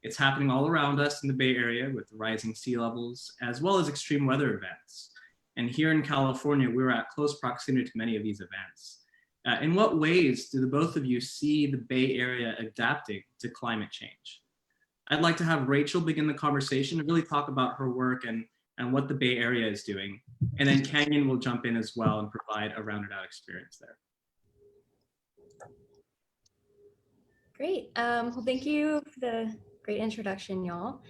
It's happening all around us in the Bay Area with rising sea levels, as well as extreme weather events. And here in California, we're at close proximity to many of these events. In what ways do the both of you see the Bay Area adapting to climate change? I'd like to have Rachael begin the conversation and really talk about her work and what the Bay Area is doing. And then Kanyon will jump in as well and provide a rounded out experience there. Great. Well, thank you for the great introduction, y'all.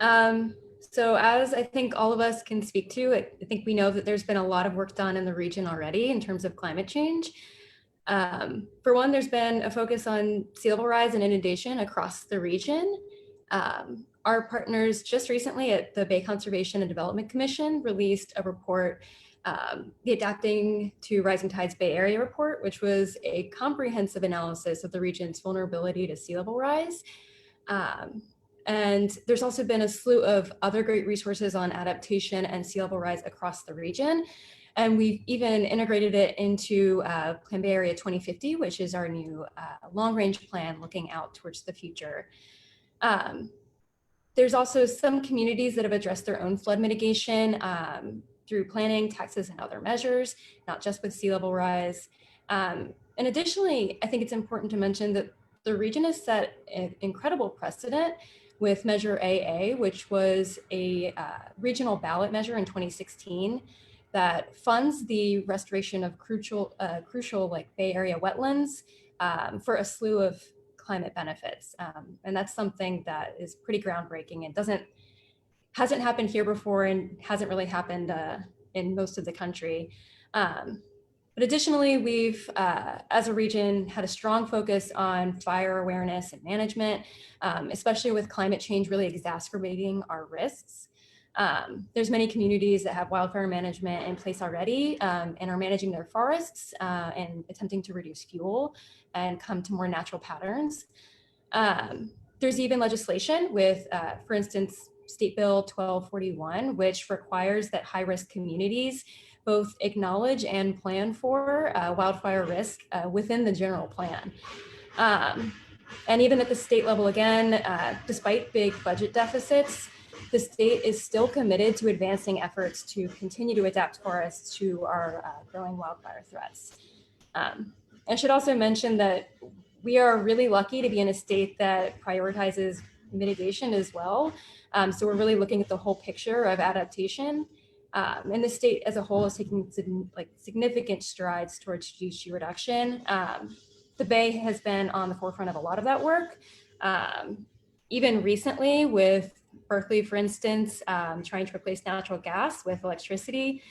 So as I think all of us can speak to, I think we know that there's been a lot of work done in the region already in terms of climate change. For one, there's been a focus on sea level rise and inundation across the region. Our partners just recently at the Bay Conservation and Development Commission released a report, the Adapting to Rising Tides Bay Area report, which was a comprehensive analysis of the region's vulnerability to sea level rise. And there's also been a slew of other great resources on adaptation and sea level rise across the region. And we've even integrated it into Plan Bay Area 2050, which is our new long-range plan looking out towards the future. There's also some communities that have addressed their own flood mitigation through planning, taxes, and other measures, not just with sea level rise. And additionally, I think it's important to mention that the region has set an incredible precedent with Measure AA, which was a regional ballot measure in 2016 that funds the restoration of crucial like Bay Area wetlands for a slew of climate benefits. And that's something that is pretty groundbreaking and hasn't happened here before and hasn't really happened in most of the country. But additionally, we've, as a region, had a strong focus on fire awareness and management, especially with climate change really exacerbating our risks. There's many communities that have wildfire management in place already and are managing their forests and attempting to reduce fuel and come to more natural patterns. There's even legislation with, for instance, State Bill 1241, which requires that high-risk communities both acknowledge and plan for wildfire risk within the general plan. And even at the state level, again, despite big budget deficits, the state is still committed to advancing efforts to continue to adapt forests to our growing wildfire threats. I should also mention that we are really lucky to be in a state that prioritizes mitigation as well. So we're really looking at the whole picture of adaptation. And the state as a whole is taking significant strides towards GHG reduction. The Bay has been on the forefront of a lot of that work. Even recently with Berkeley, for instance, trying to replace natural gas with electricity.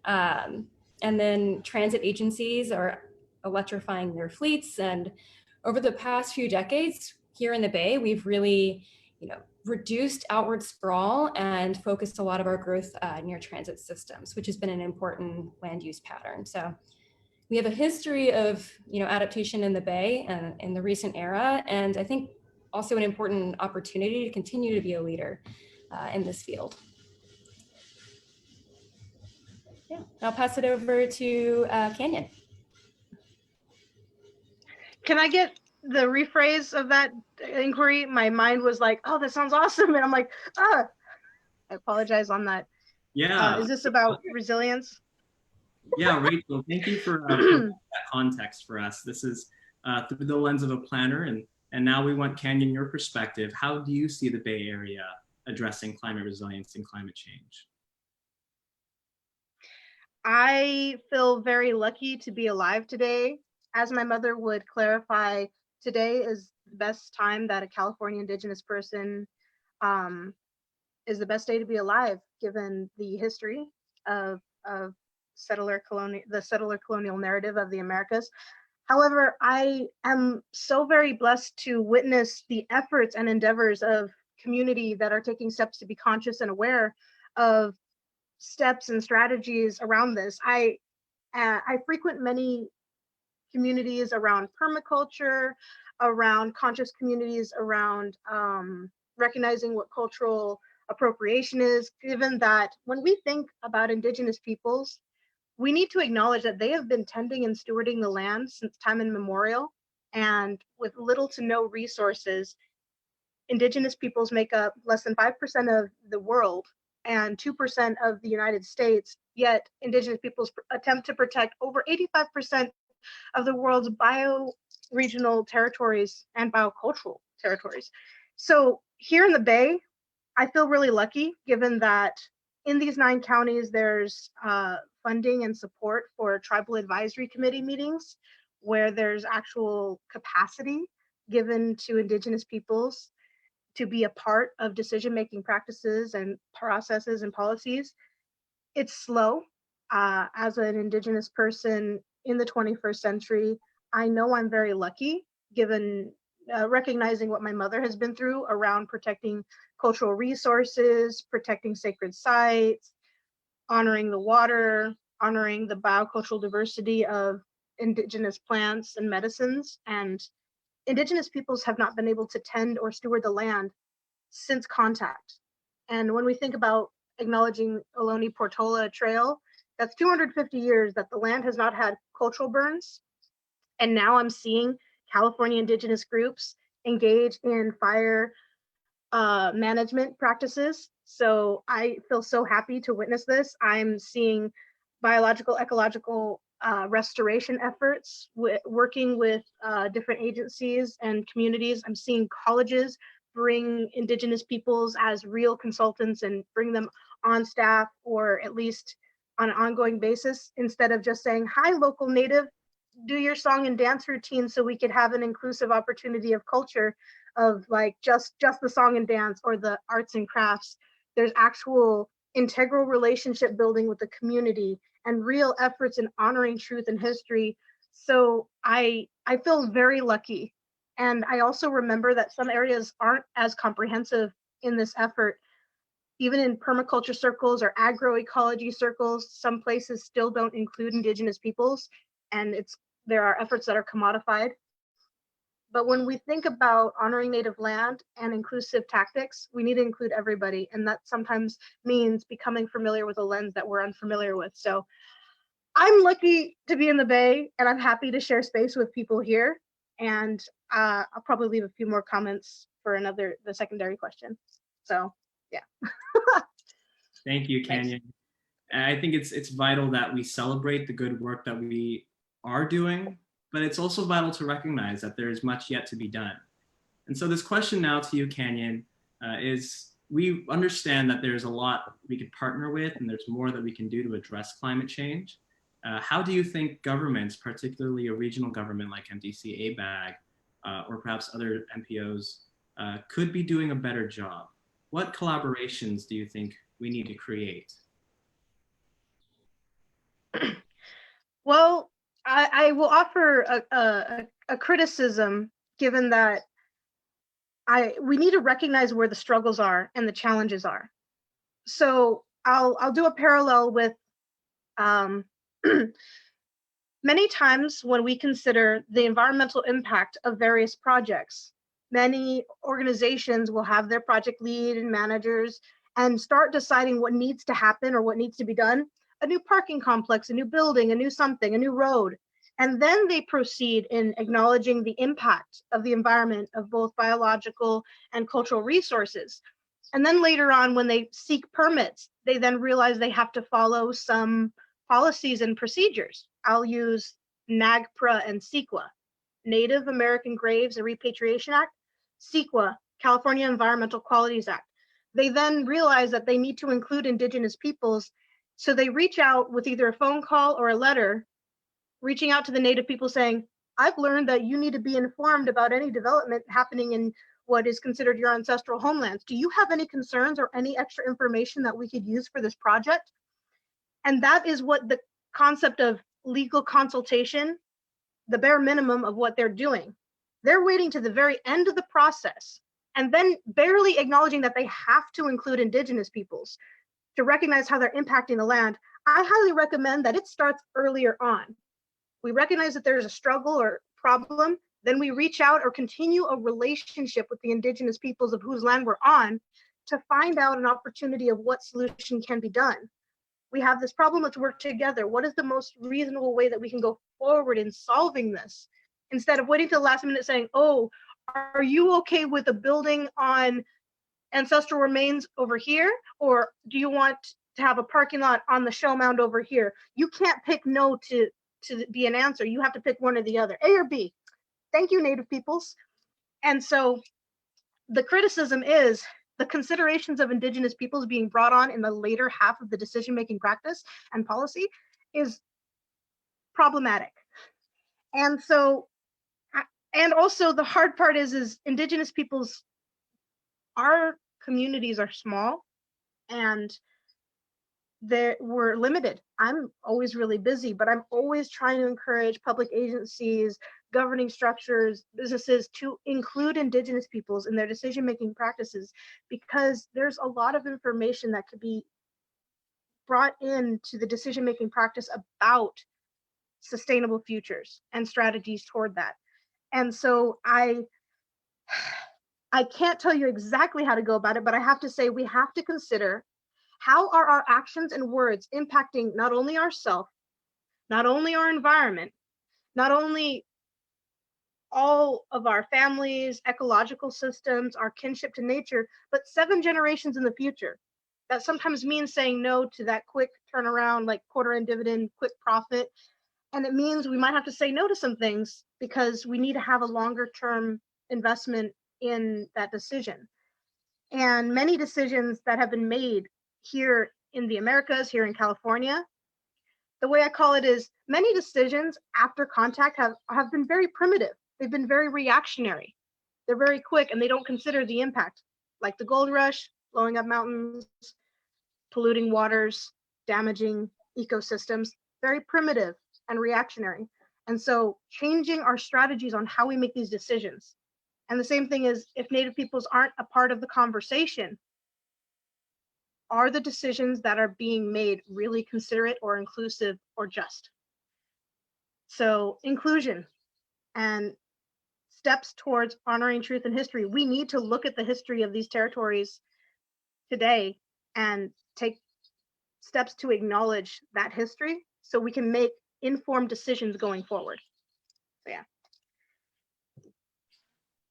And then transit agencies are electrifying their fleets. And over the past few decades here in the Bay, we've really, reduced outward sprawl and focused a lot of our growth near transit systems, which has been an important land use pattern. So we have a history of, adaptation in the Bay and in the recent era. And I think also an important opportunity to continue to be a leader in this field. Yeah, I'll pass it over to Kanyon. Can I get the rephrase of that inquiry? My mind was like, oh, that sounds awesome. And I'm like, I apologize on that. Yeah. Is this about resilience? Yeah, Rachael, thank you for that context for us. This is through the lens of a planner. And now we want, Kanyon, your perspective. How do you see the Bay Area addressing climate resilience and climate change? I feel very lucky to be alive today. As my mother would clarify, today is the best time that a California Indigenous person is the best day to be alive, given the history of the settler colonial narrative of the Americas. However, I am so very blessed to witness the efforts and endeavors of community that are taking steps to be conscious and aware of steps and strategies around this. I frequent many communities around permaculture, around conscious communities, around recognizing what cultural appropriation is, given that when we think about Indigenous peoples, we need to acknowledge that they have been tending and stewarding the land since time immemorial, and with little to no resources, indigenous peoples make up less than 5% of the world and 2% of the United States, yet indigenous peoples attempt to protect over 85% of the world's bioregional territories and biocultural territories. So here in the Bay, I feel really lucky given that in these 9 counties, there's funding and support for tribal advisory committee meetings where there's actual capacity given to indigenous peoples to be a part of decision-making practices and processes and policies. It's slow. As an indigenous person in the 21st century, I know I'm very lucky given recognizing what my mother has been through around protecting cultural resources, protecting sacred sites, honoring the water, honoring the biocultural diversity of indigenous plants and medicines. And indigenous peoples have not been able to tend or steward the land since contact. And when we think about acknowledging Ohlone Portola Trail, that's 250 years that the land has not had cultural burns. And now I'm seeing California indigenous groups engage in fire management practices. So I feel so happy to witness this. I'm seeing biological, ecological restoration efforts, working with different agencies and communities. I'm seeing colleges bring indigenous peoples as real consultants and bring them on staff or at least on an ongoing basis, instead of just saying, hi, local native, do your song and dance routine so we could have an inclusive opportunity of culture of like just the song and dance or the arts and crafts. There's actual integral relationship building with the community and real efforts in honoring truth and history. So I feel very lucky. And I also remember that some areas aren't as comprehensive in this effort. Even in permaculture circles or agroecology circles, some places still don't include indigenous peoples, and there are efforts that are commodified. But when we think about honoring native land and inclusive tactics, we need to include everybody. And that sometimes means becoming familiar with a lens that we're unfamiliar with. So I'm lucky to be in the Bay, and I'm happy to share space with people here. And I'll probably leave a few more comments for the secondary question. So yeah. Thank you, Kanyon. And I think it's vital that we celebrate the good work that we are doing, but it's also vital to recognize that there is much yet to be done. And so this question now to you, Kanyon, is we understand that there's a lot we could partner with and there's more that we can do to address climate change. How do you think governments, particularly a regional government like MTC-ABAG or perhaps other MPOs, could be doing a better job? What collaborations do you think we need to create? Well, I will offer a criticism, given that we need to recognize where the struggles are and the challenges are. So I'll do a parallel with many times when we consider the environmental impact of various projects, many organizations will have their project lead and managers and start deciding what needs to happen or what needs to be done. A new parking complex, a new building, a new something, a new road. And then they proceed in acknowledging the impact of the environment of both biological and cultural resources. And then later on, when they seek permits, they then realize they have to follow some policies and procedures. I'll use NAGPRA and CEQA, Native American Graves and Repatriation Act, CEQA, California Environmental Qualities Act. They then realize that they need to include indigenous peoples. So they reach out with either a phone call or a letter, reaching out to the native people saying, I've learned that you need to be informed about any development happening in what is considered your ancestral homelands. Do you have any concerns or any extra information that we could use for this project? And that is what the concept of legal consultation, the bare minimum of what they're doing. They're waiting to the very end of the process and then barely acknowledging that they have to include indigenous peoples to recognize how they're impacting the land. I highly recommend that it starts earlier on. We recognize that there's a struggle or problem, then we reach out or continue a relationship with the indigenous peoples of whose land we're on to find out an opportunity of what solution can be done. We have this problem, let's work together. What is the most reasonable way that we can go forward in solving this? Instead of waiting till the last minute saying, oh, Are you okay with a building on ancestral remains over here? Or do you want to have a parking lot on the show mound over here? You can't pick no to be an answer. You have to pick one or the other, A or B. Thank you, Native peoples. And so the criticism is the considerations of indigenous peoples being brought on in the later half of the decision-making practice and policy is problematic. And so, and also the hard part is indigenous peoples, our communities are small and we're limited. I'm always really busy, but I'm always trying to encourage public agencies, governing structures, businesses to include indigenous peoples in their decision-making practices, because there's a lot of information that could be brought into the decision-making practice about sustainable futures and strategies toward that. And so I can't tell you exactly how to go about it, but I have to say we have to consider how are our actions and words impacting not only ourselves, not only our environment, not only all of our families, ecological systems, our kinship to nature, but 7 generations in the future. That sometimes means saying no to that quick turnaround, like quarter end dividend, quick profit. And it means we might have to say no to some things because we need to have a longer term investment in that decision. And many decisions that have been made here in the Americas, here in California, the way I call it is many decisions after contact have been very primitive. They've been very reactionary. They're very quick and they don't consider the impact, like the gold rush, blowing up mountains, polluting waters, damaging ecosystems, very primitive and reactionary. And so changing our strategies on how we make these decisions. And the same thing is if Native peoples aren't a part of the conversation, are the decisions that are being made really considerate or inclusive or just? So inclusion and steps towards honoring truth and history. We need to look at the history of these territories today and take steps to acknowledge that history so we can make informed decisions going forward. So yeah.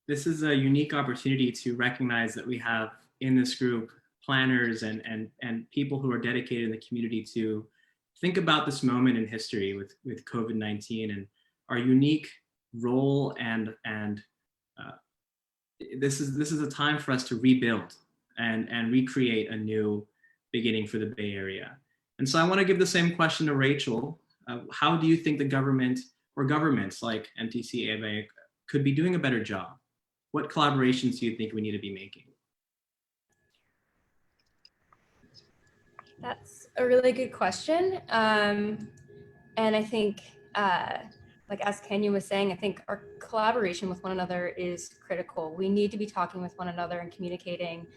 This is a unique opportunity to recognize that we have in this group planners and people who are dedicated in the community to think about this moment in history with COVID-19 and our unique role and this is a time for us to rebuild and recreate a new beginning for the Bay Area. And so I want to give the same question to Rachael. How do you think the government or governments like MTC-ABAG could be doing a better job? What collaborations do you think we need to be making? That's a really good question. And I think, like as Kanyon was saying, I think our collaboration with one another is critical. We need to be talking with one another and communicating.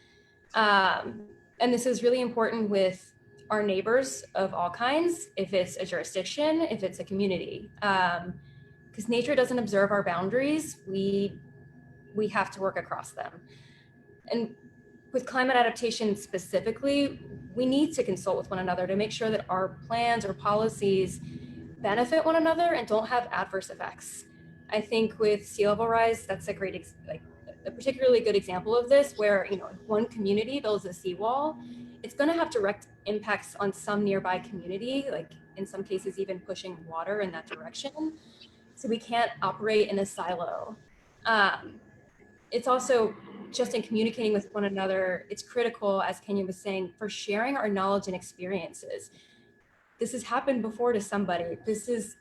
And this is really important with our neighbors of all kinds, if it's a jurisdiction, if it's a community. Because nature doesn't observe our boundaries, we have to work across them. And with climate adaptation specifically, we need to consult with one another to make sure that our plans or policies benefit one another and don't have adverse effects. I think with sea level rise, that's a great, a particularly good example of this, where if one community builds a seawall, it's going to have direct impacts on some nearby community, like in some cases even pushing water in that direction. So we can't operate in a silo. It's also just in communicating with one another, it's critical, as Kanyon was saying, for sharing our knowledge and experiences. This has happened before to somebody. This is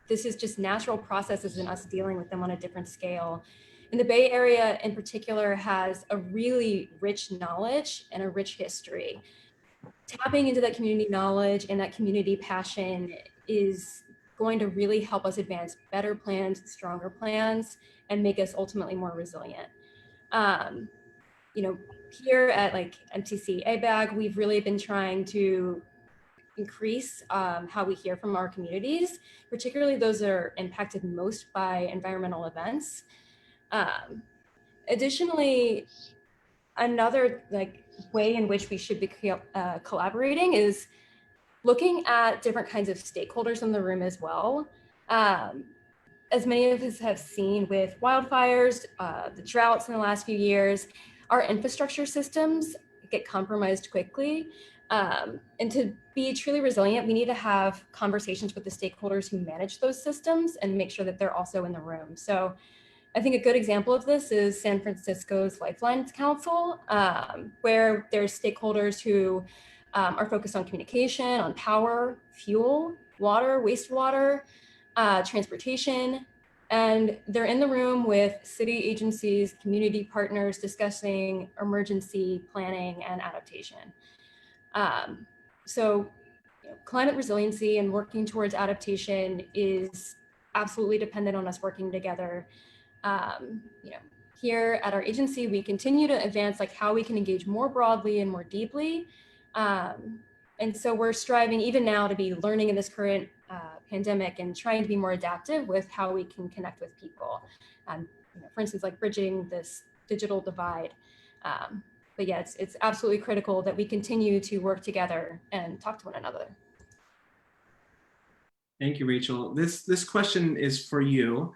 just natural processes and us dealing with them on a different scale. And the Bay Area in particular has a really rich knowledge and a rich history. Tapping into that community knowledge and that community passion is going to really help us advance better plans, stronger plans, and make us ultimately more resilient. Here at MTC-ABAG, we've really been trying to increase how we hear from our communities, particularly those that are impacted most by environmental events. Additionally, another way in which we should be collaborating is looking at different kinds of stakeholders in the room as well. as many of us have seen with wildfires, the droughts in the last few years, our infrastructure systems get compromised quickly. And to be truly resilient, we need to have conversations with the stakeholders who manage those systems and make sure that they're also in the room. So I think a good example of this is San Francisco's Lifelines Council, where there's stakeholders who are focused on communication, on power, fuel, water, wastewater, transportation, and they're in the room with city agencies, community partners discussing emergency planning and adaptation. So climate resiliency and working towards adaptation is absolutely dependent on us working together. Here at our agency, we continue to advance like how we can engage more broadly and more deeply. And so we're striving even now to be learning in this current pandemic and trying to be more adaptive with how we can connect with people. For instance, like bridging this digital divide. But yeah, it's absolutely critical that we continue to work together and talk to one another. Thank you, Rachel. This question is for you,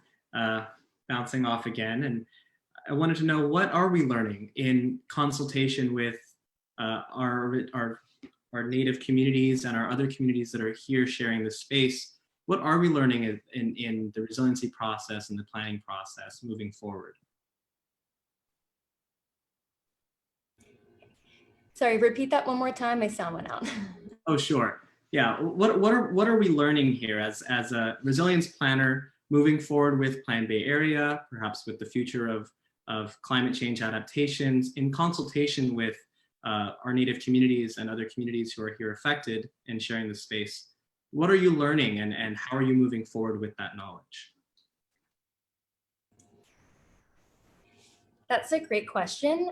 bouncing off again. And I wanted to know, what are we learning in consultation with our Native communities and our other communities that are here sharing this space? What are we learning in the resiliency process and the planning process moving forward? Sorry, repeat that one more time. My sound went out. Oh, sure. Yeah. What are we learning here as a resilience planner moving forward with Plan Bay Area, perhaps with the future of climate change adaptations, in consultation with our Native communities and other communities who are here affected and sharing the space? What are you learning, and how are you moving forward with that knowledge? That's a great question.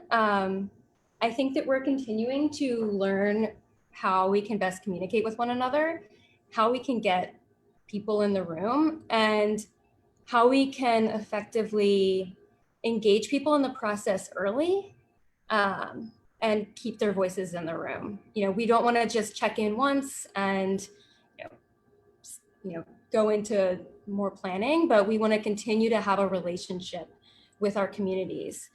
I think that we're continuing to learn how we can best communicate with one another, how we can get people in the room, and how we can effectively engage people in the process early and keep their voices in the room. We don't want to just check in once and go into more planning, but we want to continue to have a relationship with our communities.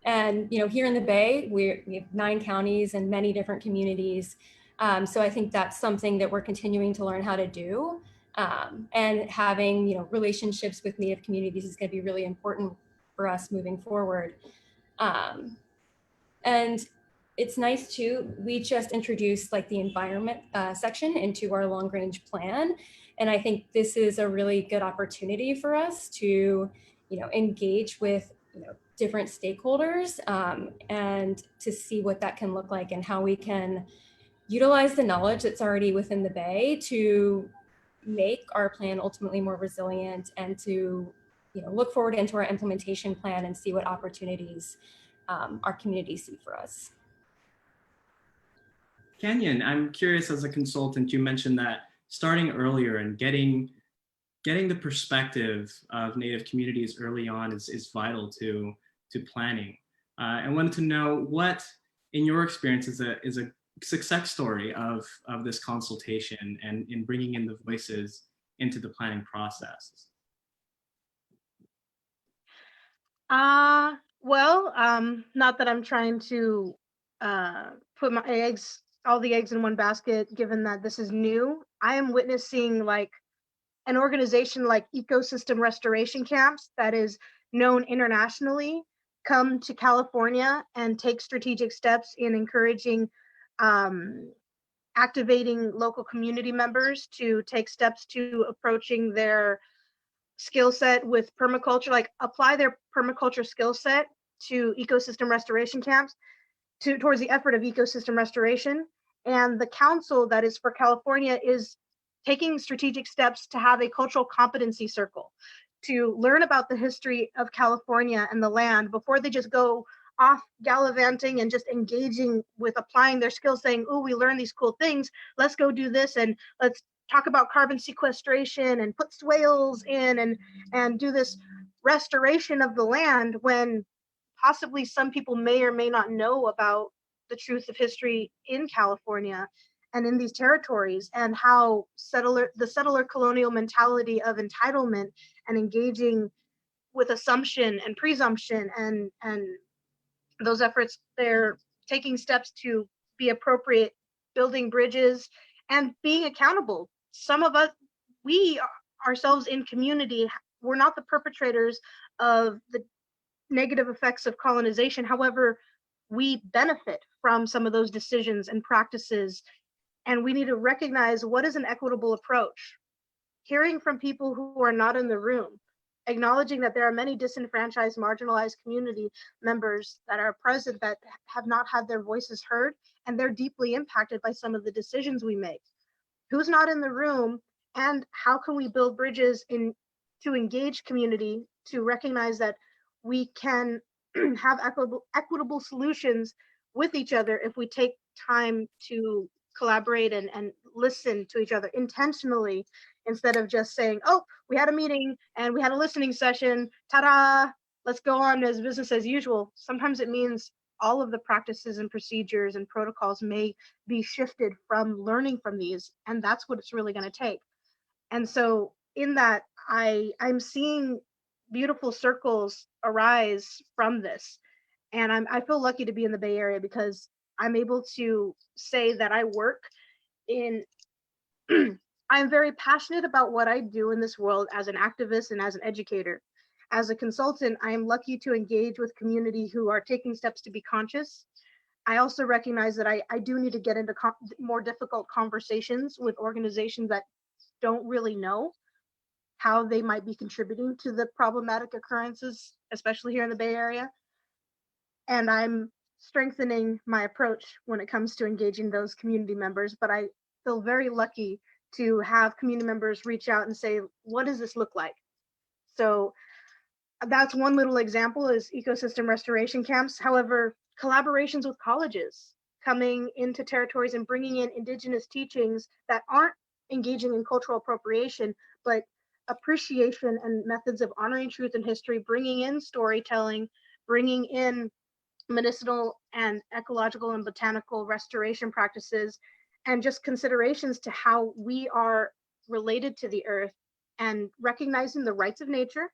And here in the Bay, we have 9 counties and many different communities. So I think that's something that we're continuing to learn how to do. And having relationships with Native communities is going to be really important for us moving forward. And it's nice too, we just introduced like the environment section into our long range plan. And I think this is a really good opportunity for us to engage with different stakeholders and to see what that can look like and how we can utilize the knowledge that's already within the Bay to make our plan ultimately more resilient, and to look forward into our implementation plan and see what opportunities our communities see for us. Kanyon, I'm curious, as a consultant, you mentioned that starting earlier and getting the perspective of Native communities early on is vital to planning. I wanted to know what, in your experience, is a success story of this consultation and in bringing in the voices into the planning process. Well, not that I'm trying to put all the eggs in one basket, given that this is new. I am witnessing like an organization like Ecosystem Restoration Camps, that is known internationally, come to California and take strategic steps in encouraging activating local community members to take steps to approaching their skill set with permaculture, like apply their permaculture skill set to ecosystem restoration camps, towards the effort of ecosystem restoration. And the council that is for California is taking strategic steps to have a cultural competency circle to learn about the history of California and the land before they just go off gallivanting and just engaging with applying their skills, saying, oh, we learned these cool things, let's go do this, and let's talk about carbon sequestration and put swales in and do this restoration of the land, when possibly some people may or may not know about the truth of history in California. and in these territories, and how the settler colonial mentality of entitlement and engaging with assumption and presumption and those efforts, they're taking steps to be appropriate, building bridges and being accountable. Some of us, we ourselves in community, we're not the perpetrators of the negative effects of colonization. However, we benefit from some of those decisions and practices, and we need to recognize what is an equitable approach. Hearing from people who are not in the room, acknowledging that there are many disenfranchised, marginalized community members that are present that have not had their voices heard, and they're deeply impacted by some of the decisions we make. Who's not in the room, and how can we build bridges to engage community, to recognize that we can have equitable solutions with each other if we take time to collaborate and listen to each other intentionally, instead of just saying, oh, we had a meeting and we had a listening session, ta-da, let's go on as business as usual. Sometimes it means all of the practices and procedures and protocols may be shifted from learning from these, and that's what it's really going to take. And so in that, I'm seeing beautiful circles arise from this. And I feel lucky to be in the Bay Area because I'm able to say that I work in, I'm very passionate about what I do in this world as an activist and as an educator. As a consultant, I am lucky to engage with community who are taking steps to be conscious. I also recognize that I do need to get into more difficult conversations with organizations that don't really know how they might be contributing to the problematic occurrences, especially here in the Bay Area. And I'm strengthening my approach when it comes to engaging those community members. But I feel very lucky to have community members reach out and say, what does this look like? So that's one little example, is ecosystem restoration camps. However, collaborations with colleges, coming into territories and bringing in indigenous teachings that aren't engaging in cultural appropriation, but appreciation and methods of honoring truth and history, bringing in storytelling, bringing in medicinal and ecological and botanical restoration practices, and just considerations to how we are related to the earth, and recognizing the rights of nature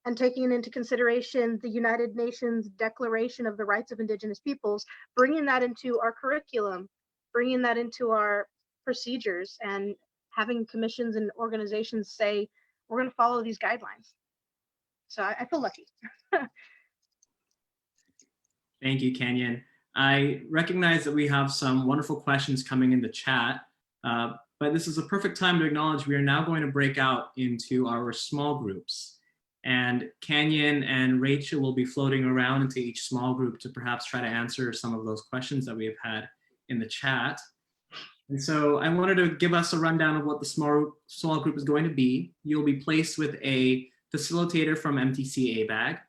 and taking into consideration the United Nations Declaration of the Rights of Indigenous Peoples, bringing that into our curriculum, bringing that into our procedures, and having commissions and organizations say, we're going to follow these guidelines. So I feel lucky. Thank you, Kanyon. I recognize that we have some wonderful questions coming in the chat, but this is a perfect time to acknowledge we are now going to break out into our small groups. And Kanyon and Rachel will be floating around into each small group to perhaps try to answer some of those questions that we have had in the chat. And so I wanted to give us a rundown of what the small group is going to be. You'll be placed with a facilitator from MTC-ABAG.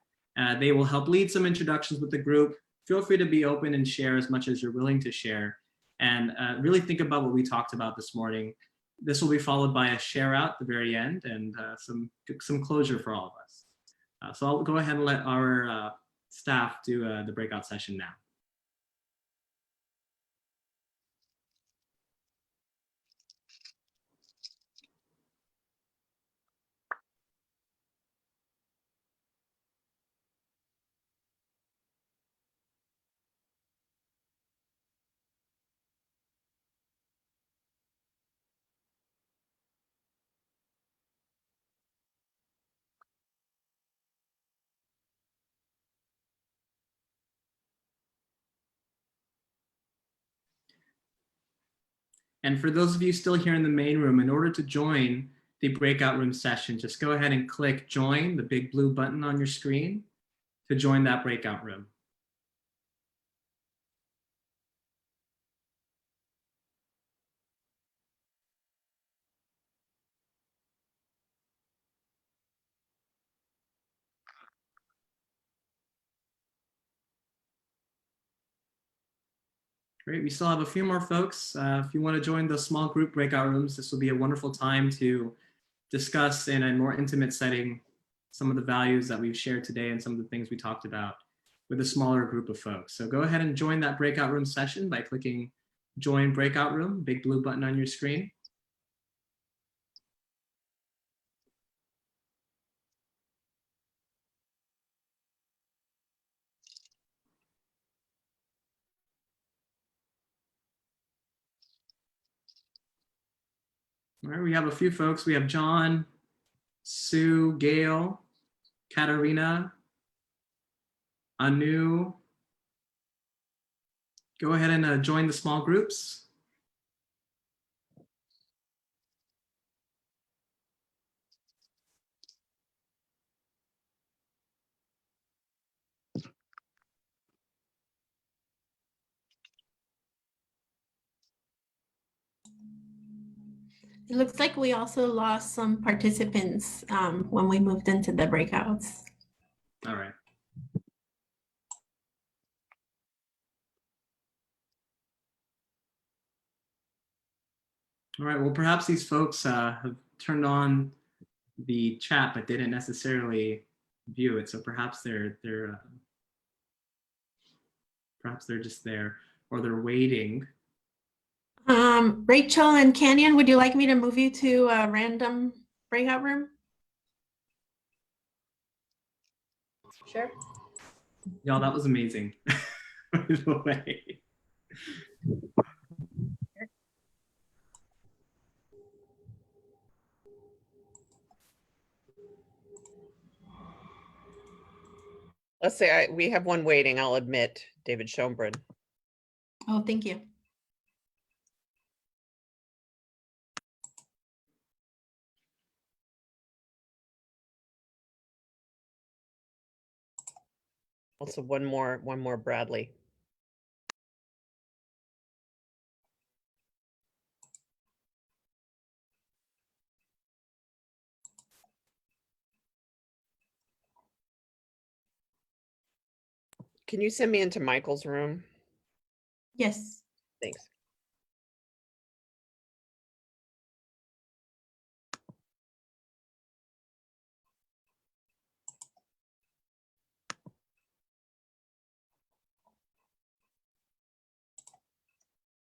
They will help lead some introductions with the group. Feel free to be open and share as much as you're willing to share, and really think about what we talked about this morning. This will be followed by a share out at the very end, and some closure for all of us. So I'll go ahead and let our staff do the breakout session now. And for those of you still here in the main room, in order to join the breakout room session, just go ahead and click join, the big blue button on your screen, to join that breakout room. Great, we still have a few more folks. If you want to join the small group breakout rooms, this will be a wonderful time to discuss in a more intimate setting some of the values that we've shared today and some of the things we talked about with a smaller group of folks. So go ahead and join that breakout room session by clicking join breakout room, big blue button on your screen. All right, we have a few folks. We have John, Sue, Gail, Katarina, Anu. Go ahead and join the small groups. It looks like we also lost some participants when we moved into the breakouts. All right. All right, well, perhaps these folks have turned on the chat, but didn't necessarily view it. So perhaps they're just there, or they're waiting. Rachel and Kanyon, would you like me to move you to a random breakout room? Sure. Y'all, that was amazing. By the way. Let's say we have one waiting, I'll admit, David Schoenbrunn. Oh, thank you. Also one more Bradley. Can you send me into Michael's room? Yes. Thanks.